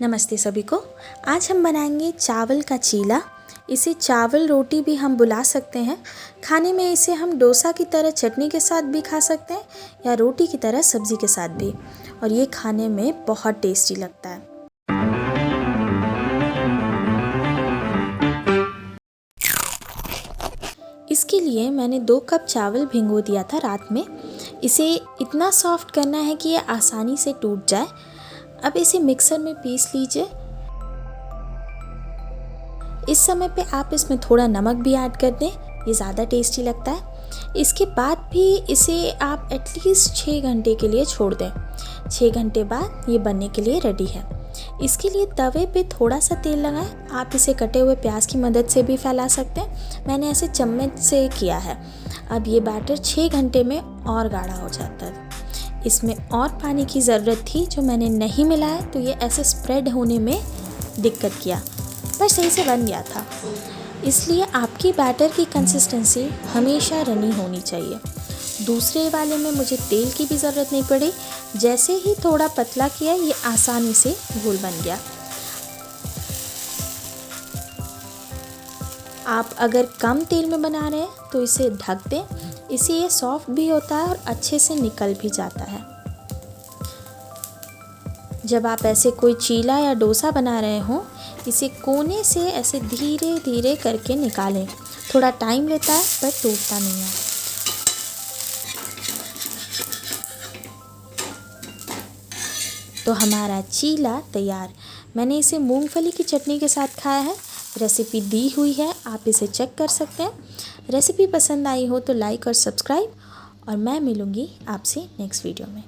नमस्ते सभी को। आज हम बनाएंगे चावल का चीला। इसे चावल रोटी भी हम बुला सकते हैं। खाने में इसे हम डोसा की तरह चटनी के साथ भी खा सकते हैं या रोटी की तरह सब्ज़ी के साथ भी, और ये खाने में बहुत टेस्टी लगता है। इसके लिए मैंने 2 कप चावल भिगो दिया था रात में। इसे इतना सॉफ्ट करना है कि ये आसानी से टूट जाए। अब इसे मिक्सर में पीस लीजिए। इस समय पे आप इसमें थोड़ा नमक भी ऐड कर दें, ये ज़्यादा टेस्टी लगता है। इसके बाद भी इसे आप एटलीस्ट 6 घंटे के लिए छोड़ दें। 6 घंटे बाद ये बनने के लिए रेडी है। इसके लिए तवे पे थोड़ा सा तेल लगाएं। आप इसे कटे हुए प्याज की मदद से भी फैला सकते हैं। मैंने ऐसे चम्मच से किया है। अब ये बैटर 6 घंटे में और गाढ़ा हो जाता है। इसमें और पानी की ज़रूरत थी जो मैंने नहीं मिलाया, तो ये ऐसे स्प्रेड होने में दिक्कत किया, पर सही से बन गया था। इसलिए आपकी बैटर की कंसिस्टेंसी हमेशा रनी होनी चाहिए। दूसरे वाले में मुझे तेल की भी ज़रूरत नहीं पड़ी। जैसे ही थोड़ा पतला किया, ये आसानी से घोल बन गया। आप अगर कम तेल में बना रहे हैं तो इसे ढक दें। इससे ये सॉफ्ट भी होता है और अच्छे से निकल भी जाता है। जब आप ऐसे कोई चीला या डोसा बना रहे हों, इसे कोने से ऐसे धीरे धीरे करके निकालें। थोड़ा टाइम लेता है पर टूटता नहीं है। तो हमारा चीला तैयार। मैंने इसे मूंगफली की चटनी के साथ खाया है। रेसिपी दी हुई है, आप इसे चेक कर सकते हैं। रेसिपी पसंद आई हो तो लाइक और सब्सक्राइब, और मैं मिलूँगी आपसे नेक्स्ट वीडियो में।